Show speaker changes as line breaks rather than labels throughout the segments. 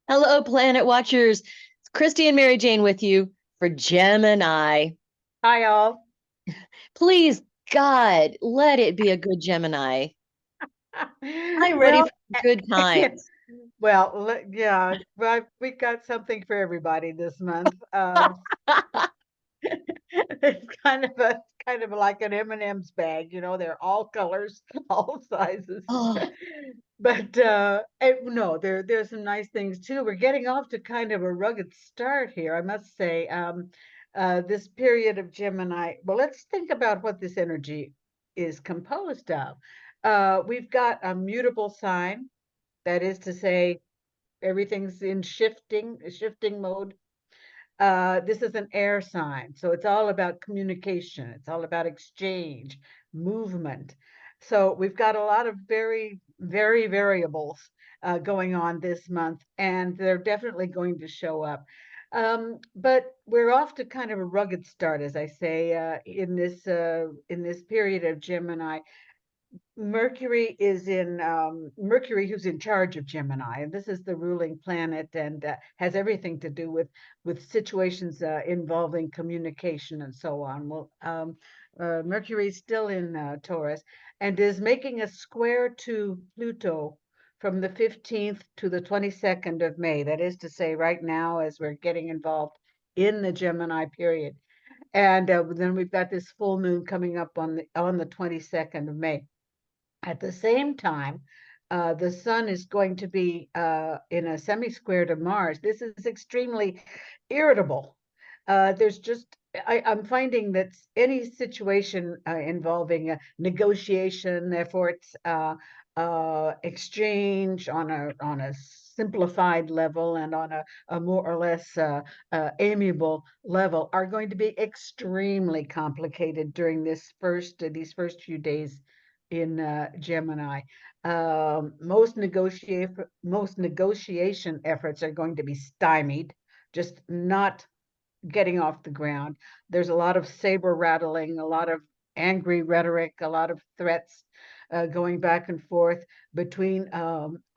Hello, Planet Watchers. It's Christy and Mary Jane with you for Gemini.
Hi, all.
Please, God, let it be a good Gemini. I'm ready
Well,
for good times.
yeah, well, we got something for everybody this month. It's kind of like an M&M's bag, they're all colors, all sizes.
Oh,
But no, there's some nice things too. We're getting off to kind of a rugged start here, I must say. This period of Gemini. Well, let's think about what this energy is composed of. We've got a mutable sign, that is to say, everything's in shifting mode. This is an air sign, so it's all about communication. It's all about exchange, movement. So we've got a lot of very, very variables going on this month, and they're definitely going to show up. But we're off to kind of a rugged start, as I say, in this period of Gemini. Mercury, who's in charge of Gemini, and this is the ruling planet, and has everything to do with situations involving communication and so on. Well, Mercury's still in Taurus and is making a square to Pluto from the 15th to the 22nd of May. That is to say, right now, as we're getting involved in the Gemini period, and then we've got this full moon coming up on the 22nd of May. At the same time, the sun is going to be in a semi-square to Mars. This is extremely irritable. There's just I'm finding that any situation involving a negotiation, efforts, exchange on a simplified level and on a more or less amiable level are going to be extremely complicated during these first few days in Gemini. Most negotiation efforts are going to be stymied, just not getting off the ground. There's a lot of saber rattling, a lot of angry rhetoric, a lot of threats going back and forth between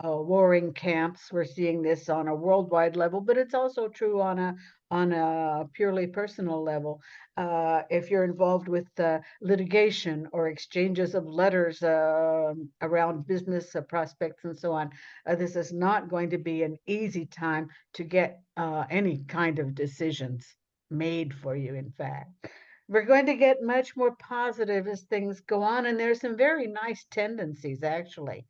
warring camps. We're seeing this on a worldwide level, but it's also true on a purely personal level. If you're involved with litigation or exchanges of letters around business prospects and so on, this is not going to be an easy time to get any kind of decisions made for you, in fact. We're going to get much more positive as things go on, and there's some very nice tendencies, actually.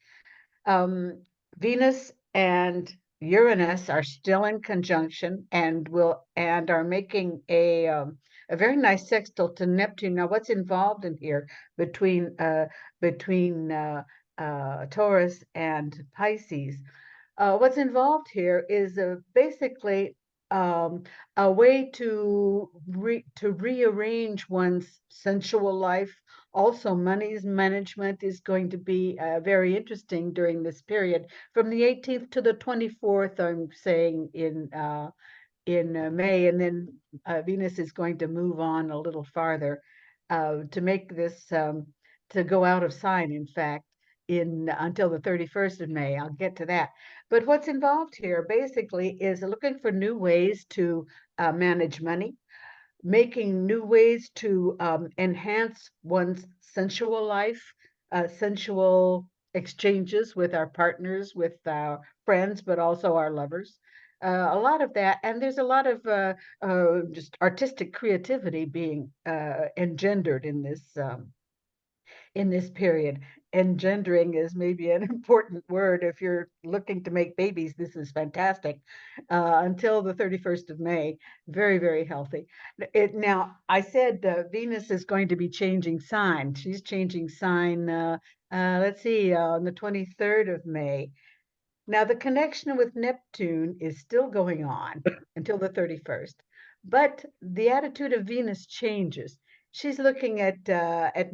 Um, Venus and Uranus are still in conjunction and are making a very nice sextile to Neptune. Now, what's involved in here between Taurus and Pisces? What's involved here is basically a way to rearrange one's sensual life. Also, money's management is going to be very interesting during this period, from the 18th to the 24th. I'm saying in May, and then Venus is going to move on a little farther to make this to go out of sign, in fact, in until the 31st of May. I'll get to that. But what's involved here basically is looking for new ways to manage money, making new ways to enhance one's sensual life, sensual exchanges with our partners, with our friends, but also our lovers. A lot of that, and there's a lot of just artistic creativity being engendered in this period. Engendering is maybe an important word. If you're looking to make babies, this is fantastic. Until the 31st of May, very, very healthy. Now, I said Venus is going to be changing sign. She's changing sign, let's see, on the 23rd of May. Now, the connection with Neptune is still going on until the 31st, but the attitude of Venus changes. She's looking at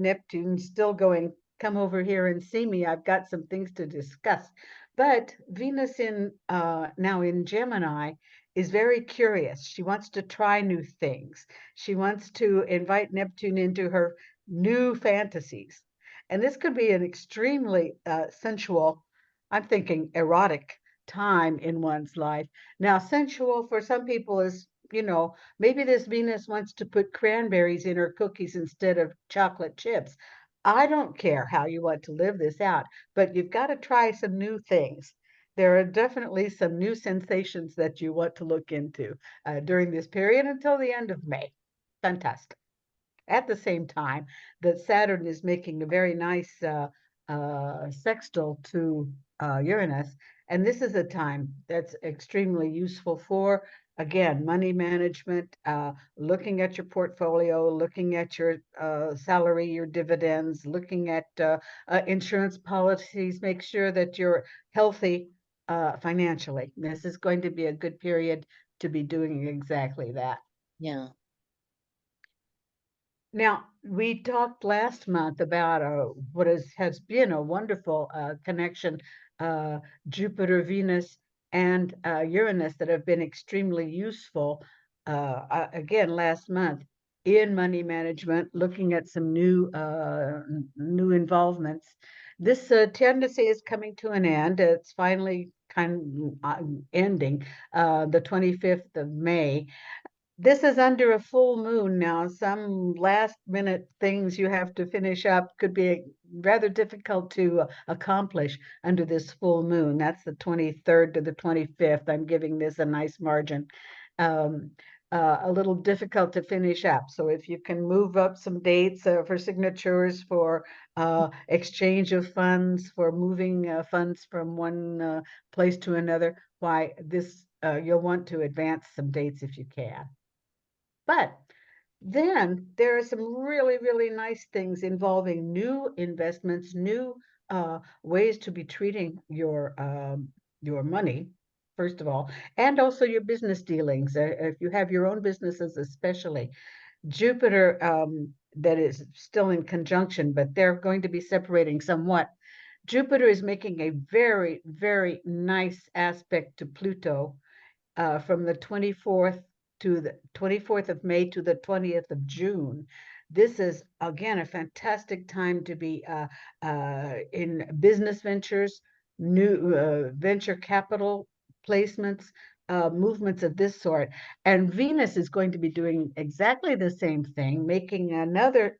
Neptune, still going, come over here and see me. I've got some things to discuss. But Venus in now in Gemini is very curious. She wants to try new things. She wants to invite Neptune into her new fantasies. And this could be an extremely sensual, I'm thinking erotic time in one's life. Now, sensual for some people is, maybe this Venus wants to put cranberries in her cookies instead of chocolate chips. I don't care how you want to live this out, but you've got to try some new things. There are definitely some new sensations that you want to look into during this period until the end of May. Fantastic. At the same time that Saturn is making a very nice sextile to Uranus. And this is a time that's extremely useful for, again, money management, looking at your portfolio, looking at your salary, your dividends, looking at insurance policies, make sure that you're healthy financially. This is going to be a good period to be doing exactly that.
Yeah.
Now, we talked last month about what has been a wonderful connection, Jupiter, Venus, and Uranus that have been extremely useful, again, last month in money management, looking at some new involvements. This tendency is coming to an end. It's finally kind of ending the 25th of May. This is under a full moon now. Some last minute things you have to finish up could be rather difficult to accomplish under this full moon. That's the 23rd to the 25th. I'm giving this a nice margin. Um, a little difficult to finish up. So if you can move up some dates for signatures, for exchange of funds, for moving funds from one place to another, why this you'll want to advance some dates if you can. But then there are some really, really nice things involving new investments, new ways to be treating your money, first of all, and also your business dealings. If you have your own businesses, especially Jupiter, that is still in conjunction, but they're going to be separating somewhat. Jupiter is making a very, very nice aspect to Pluto from the 24th to the 24th of May to the 20th of June. This is, again, a fantastic time to be in business ventures, new venture capital placements, movements of this sort. And Venus is going to be doing exactly the same thing, making another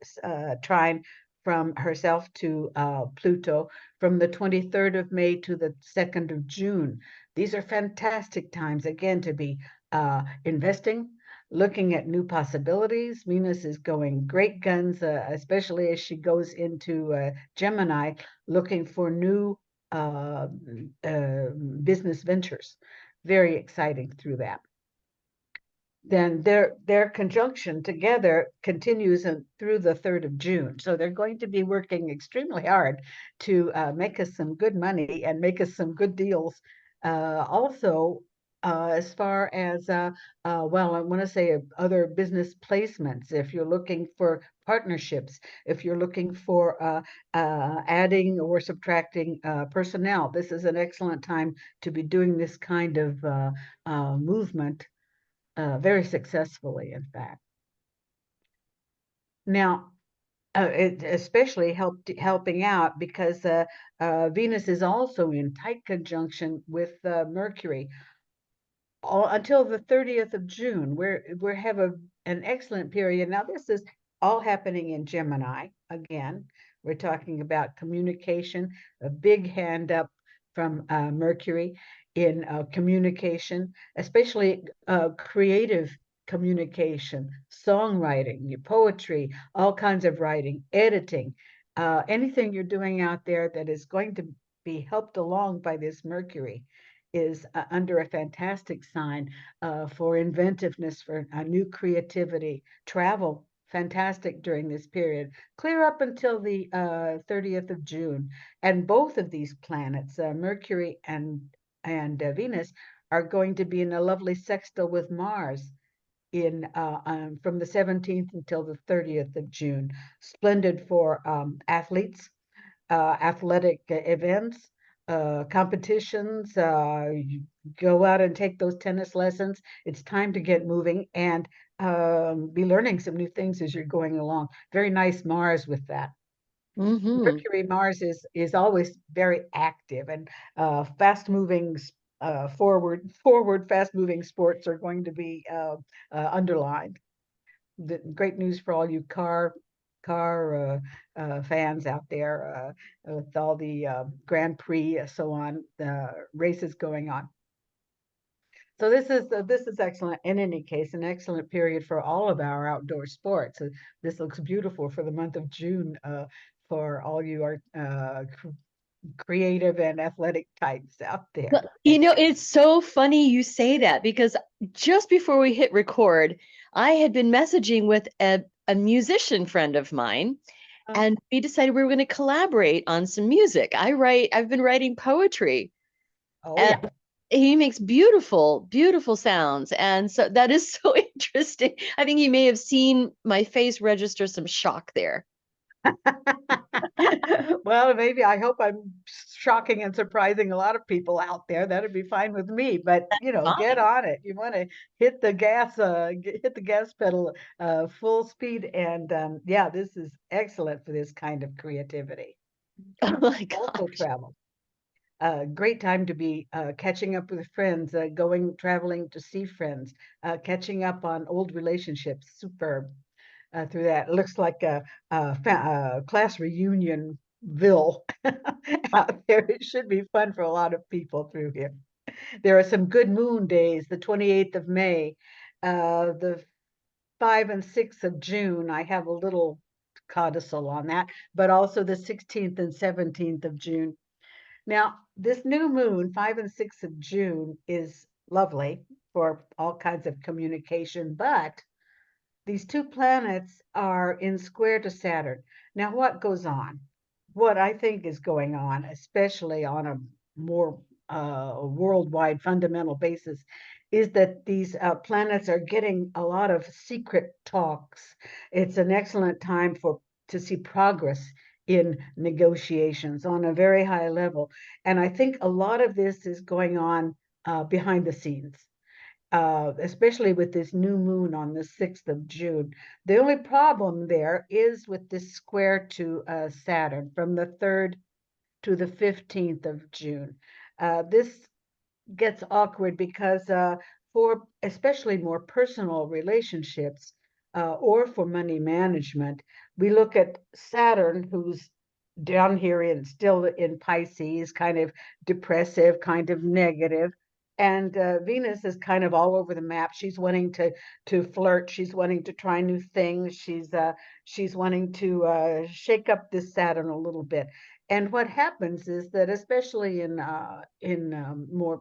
trine from herself to Pluto from the 23rd of May to the 2nd of June. These are fantastic times, again, to be investing, looking at new possibilities. Venus is going great guns, especially as she goes into Gemini, looking for new business ventures. Very exciting through that. Then their conjunction together continues through the 3rd of June. So they're going to be working extremely hard to make us some good money and make us some good deals. Also, as far as, well, I want to say other business placements, if you're looking for partnerships, if you're looking for adding or subtracting personnel, this is an excellent time to be doing this kind of movement very successfully, in fact. Now, it especially helping out because Venus is also in tight conjunction with Mercury until the 30th of June. We have an excellent period. Now, this is all happening in Gemini. Again, we're talking about communication, a big hand up from Mercury in communication, especially creative communication, songwriting, your poetry, all kinds of writing, editing, anything you're doing out there that is going to be helped along by this Mercury is under a fantastic sign for inventiveness, for new creativity, travel, fantastic during this period, clear up until the 30th of June. And both of these planets, Mercury and Venus, are going to be in a lovely sextile with Mars in from the 17th until the 30th of June. Splendid for athletes, athletic events, competitions, go out and take those tennis lessons. It's time to get moving and be learning some new things as you're going along. Very nice Mars with that.
Mm-hmm.
Mercury, Mars is always very active and fast moving, forward, fast-moving sports are going to be underlined. Great news for all you car fans out there with all the Grand Prix, so on, races going on. So this is excellent. In any case, an excellent period for all of our outdoor sports. This looks beautiful for the month of June for all you are creative and athletic types out there.
It's so funny you say that because just before we hit record, I had been messaging with a musician friend of mine, and we decided we were going to collaborate on some music. I've been writing poetry,
Oh
and
yeah.
he makes beautiful, beautiful sounds. And so that is so interesting. I think you may have seen my face register some shock there.
Well, maybe I hope I'm shocking and surprising a lot of people out there. That'd be fine with me. But get
Fine.
on it. You want to hit the gas pedal full speed. And yeah, this is excellent for this kind of creativity.
Oh my
Also
gosh.
travel. Great time to be catching up with friends, traveling to see friends, catching up on old relationships. Superb. Through that. It looks like a class reunionville out there. It should be fun for a lot of people through here. There are some good moon days, the 28th of May, the 5 and 6 of June. I have a little codicil on that, but also the 16th and 17th of June. Now, this new moon, 5 and 6 of June, is lovely for all kinds of communication, but these two planets are in square to Saturn. Now, what goes on? What I think is going on, especially on a more worldwide fundamental basis, is that these planets are getting a lot of secret talks. It's an excellent time to see progress in negotiations on a very high level. And I think a lot of this is going on behind the scenes, especially with this new moon on the 6th of June. The only problem there is with this square to Saturn from the 3rd to the 15th of June. This gets awkward because for especially more personal relationships or for money management, we look at Saturn, who's down here still in Pisces, kind of depressive, kind of negative. And Venus is kind of all over the map. She's wanting to flirt. She's wanting to try new things. She's wanting to shake up this Saturn a little bit. And what happens is that, especially in more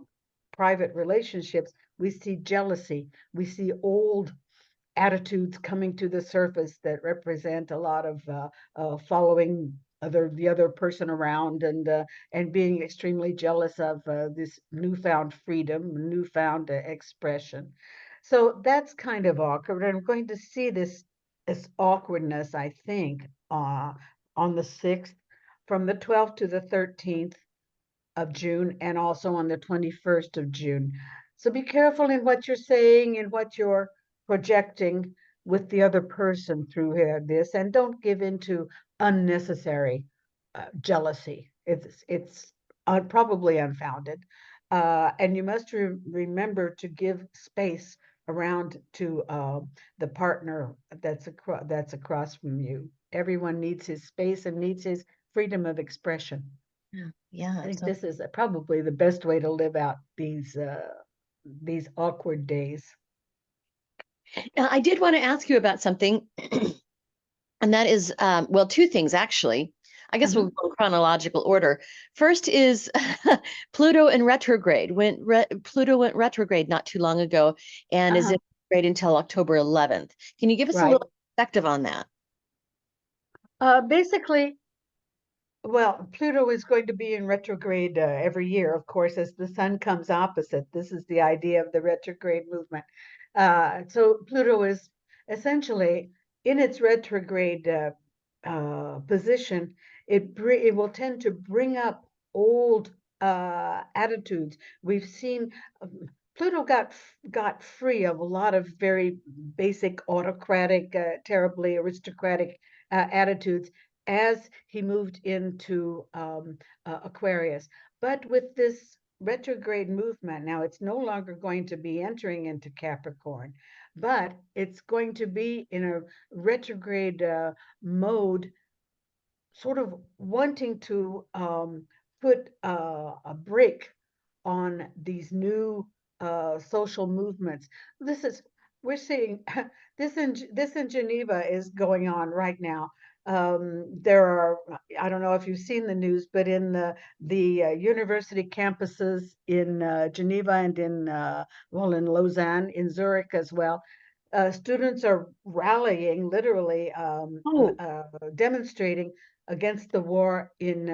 private relationships, we see jealousy. We see old attitudes coming to the surface that represent a lot of following the other person around and being extremely jealous of this newfound freedom, newfound expression. So that's kind of awkward. And I'm going to see this awkwardness, I think, on the 6th, from the 12th to the 13th of June, and also on the 21st of June. So be careful in what you're saying and what you're projecting with the other person through this, and don't give into unnecessary jealousy. It's probably unfounded, and you must remember to give space around to the partner that's across from you. Everyone needs his space and needs his freedom of expression.
Yeah.
I think this is probably the best way to live out these awkward days.
Now, I did want to ask you about something, and that is, well, two things actually. I guess we'll go in chronological order. First is Pluto in retrograde. Pluto went retrograde not too long ago, and is in retrograde until October 11th. Can you give us a
Right.
little perspective on that?
Basically, well, Pluto is going to be in retrograde every year, of course, as the sun comes opposite. This is the idea of the retrograde movement. So Pluto is essentially in its retrograde position. It will tend to bring up old attitudes. We've seen Pluto got free of a lot of very basic autocratic, terribly aristocratic attitudes as he moved into Aquarius. But with this retrograde movement. Now, it's no longer going to be entering into Capricorn, but it's going to be in a retrograde mode, sort of wanting to put a break on these new social movements. This is we're seeing this in Geneva is going on right now. There are, I don't know if you've seen the news, but in the university campuses in Geneva and in well, in Lausanne, in Zurich as well, students are rallying, literally
Oh,
demonstrating against the war in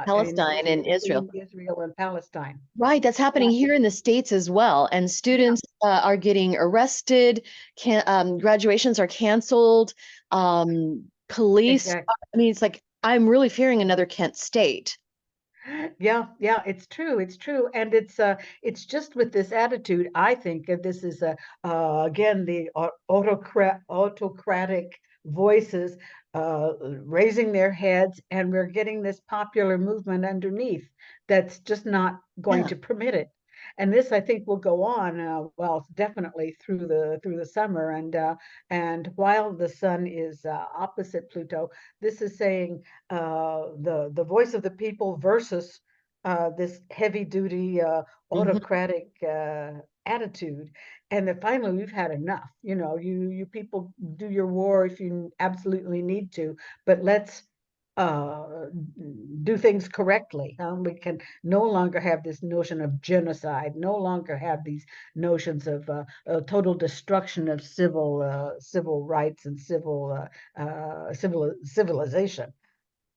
Palestine
Israel,
and Israel.
between Israel and Palestine.
Right, that's happening
Yeah,
here in the States as well. And
yeah,
students are getting arrested, graduations are canceled, police.
exactly.
I mean, it's like I'm really fearing another Kent state.
Yeah, yeah, it's true. It's true. And it's just with this attitude, I think this is again the autocratic voices raising their heads, and we're getting this popular movement underneath that's just not going
Yeah.
to permit it. And this, I think, will go on well, definitely through the summer. And while the sun is opposite Pluto, this is saying the voice of the people versus this heavy duty
Mhm.
autocratic attitude. And that finally we've had enough. You people do your war if you absolutely need to, but let's uh, do things correctly. We can no longer have this notion of genocide, no longer have these notions of total destruction of civil rights and civilization.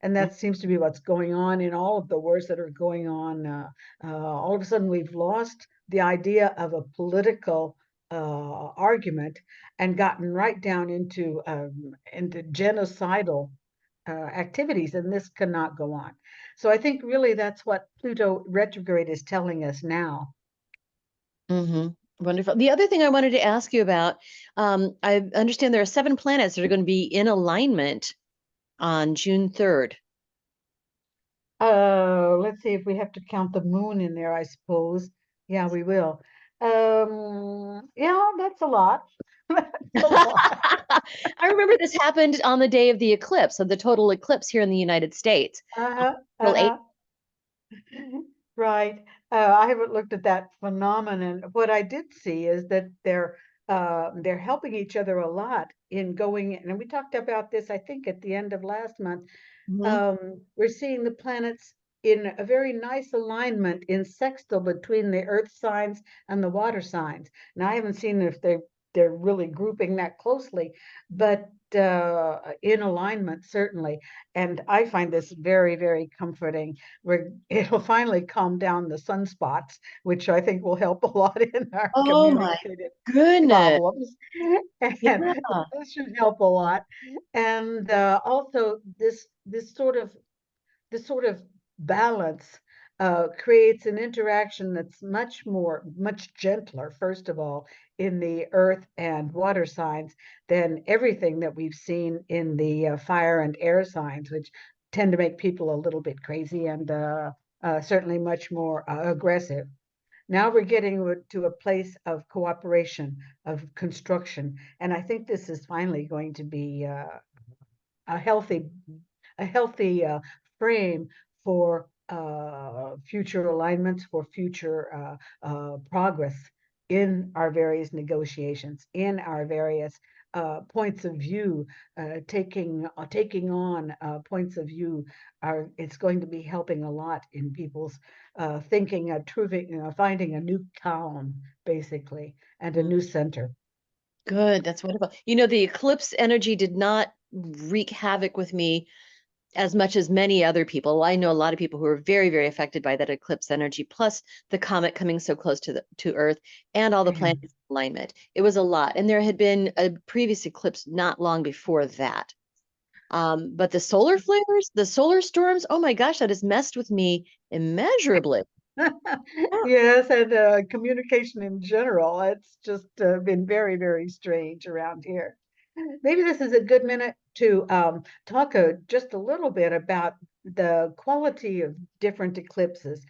And that seems to be what's going on in all of the wars that are going on. All of a sudden, we've lost the idea of a political argument and gotten right down into genocidal activities, and this cannot go on. So I think really that's what Pluto retrograde is telling us now.
Wonderful. The other thing I wanted to ask you about, I understand there are 7 planets that are going to be in alignment on June 3rd.
Let's see if we have to count the moon in there, I suppose. Yeah, we will. Yeah, that's a lot. That's a lot.
I remember this happened on the day of the eclipse, of the total eclipse here in the United States.
Uh-huh,
April 8th.
uh-huh. Right. I haven't looked at that phenomenon. What I did see is that they're helping each other a lot in going, and we talked about this, I think, at the end of last month.
Mhm.
We're seeing the planets in a very nice alignment in sextile between the earth signs and the water signs. Now, I haven't seen if they're really grouping that closely, but in alignment, certainly. And I find this very, very comforting. Where it'll finally calm down the sunspots, which I think will help a lot in our
Oh my
communicative
goodness.
problems.
Yeah.
And this should help a lot. And also this sort of balance creates an interaction that's much gentler, first of all, in the earth and water signs than everything that we've seen in the fire and air signs, which tend to make people a little bit crazy and certainly much more aggressive. Now we're getting to a place of cooperation, of construction, and I think this is finally going to be a healthy a healthy frame for future alignments, for future progress in our various negotiations, in our various points of view, taking on points of view. It's going to be helping a lot in people's thinking, finding a new calm, basically, and a
Mm,
new center.
good. That's wonderful. The eclipse energy did not wreak havoc with me as much as many other people. I know a lot of people who are very, very affected by that eclipse energy, plus the comet coming so close to Earth and all the
Yeah.
planets in alignment. It was a lot. And there had been a previous eclipse not long before that. But the solar flares, the solar storms, oh my gosh, that has messed with me immeasurably. Yeah.
Yes, and communication in general, it's just been very, very strange around here. Maybe this is a good minute to talk just a little bit about the quality of different eclipses.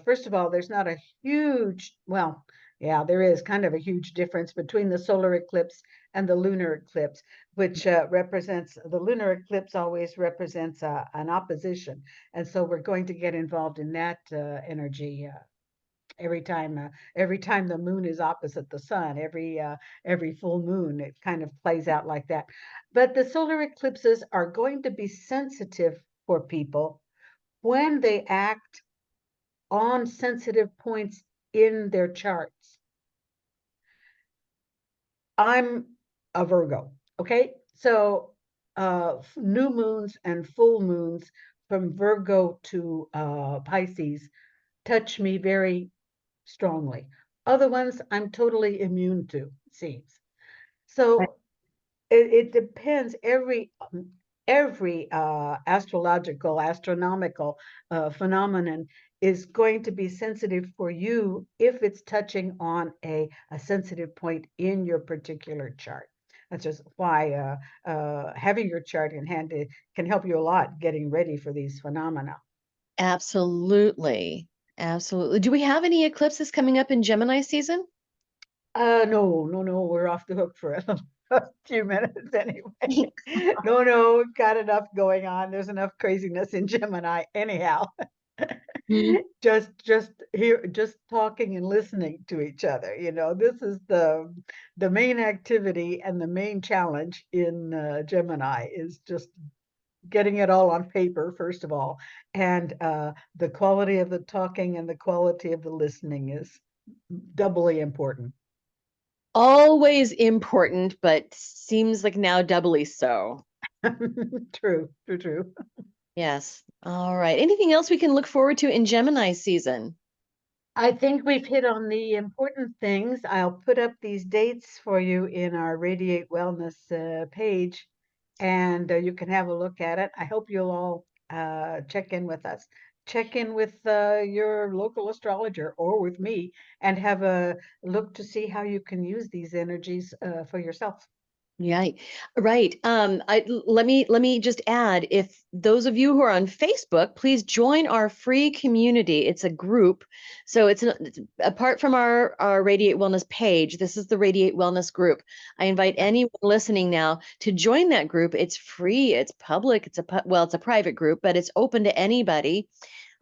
First of all, there's not a huge, well, yeah, there is kind of a huge difference between the solar eclipse and the lunar eclipse, which represents, the lunar eclipse always represents an opposition. And so we're going to get involved in that energy every time the moon is opposite the sun, every full moon, it kind of plays out like that. But the solar eclipses are going to be sensitive for people when they act on sensitive points in their charts. I'm a Virgo, okay? So new moons and full moons from Virgo to Pisces touch me very strongly. Other ones I'm totally immune to, it seems. So it depends. Every astrological, astronomical phenomenon is going to be sensitive for you if it's touching on a sensitive point in your particular chart. That's just why having your chart in hand can help you a lot getting ready for these phenomena.
Absolutely. Absolutely. Do we have any eclipses coming up in Gemini season?
No, we're off the hook for a few minutes anyway. No, we've got enough going on. There's enough craziness in Gemini anyhow.
Mhm.
Just here, just talking and listening to each other. This is the main activity and the main challenge in Gemini is just getting it all on paper, first of all, and the quality of the talking and the quality of the listening is doubly important.
Always important, but seems like now doubly so.
True.
Yes. All right. Anything else we can look forward to in Gemini season?
I think we've hit on the important things. I'll put up these dates for you in our Radiate Wellness page, and you can have a look at it. I hope you'll all check in with us. Check in with your local astrologer or with me and have a look to see how you can use these energies for yourself.
Yeah, right. Let me just add, if those of you who are on Facebook, please join our free community. It's a group. So it's apart from our Radiate Wellness page, this is the Radiate Wellness group. I invite anyone listening now to join that group. It's free, it's public, it's a private group, but it's open to anybody.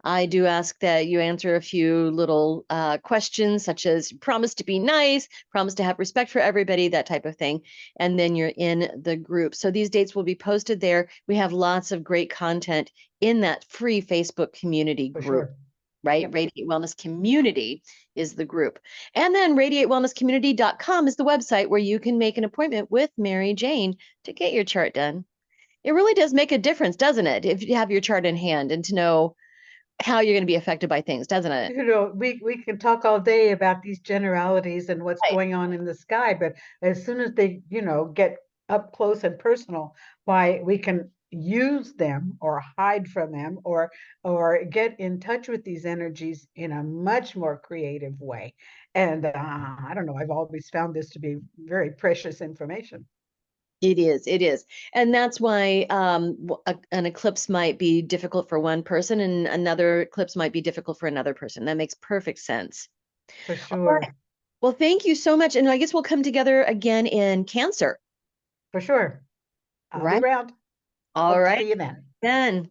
I do ask that you answer a few little questions, such as promise to be nice, promise to have respect for everybody, that type of thing. And then you're in the group. So these dates will be posted there. We have lots of great content in that free Facebook community
For
group.
sure.
Right?
Yep.
Radiate Wellness Community is the group. And then radiatewellnesscommunity.com is the website where you can make an appointment with Mary Jane to get your chart done. It really does make a difference, doesn't it? If you have your chart in hand and to know how you're going to be affected by things, doesn't it?
We can talk all day about these generalities and what's
Right.
going on in the sky, but as soon as they, get up close and personal, why we can use them or hide from them or get in touch with these energies in a much more creative way. And I don't know, I've always found this to be very precious information.
It is. It is. And that's why an eclipse might be difficult for one person and another eclipse might be difficult for another person. That makes perfect sense.
For
All right.
sure.
Well, thank you so much. And I guess we'll come together again in Cancer.
For sure. I'll be
Right.
around.
All
Hope to
right.
see you then.
Then.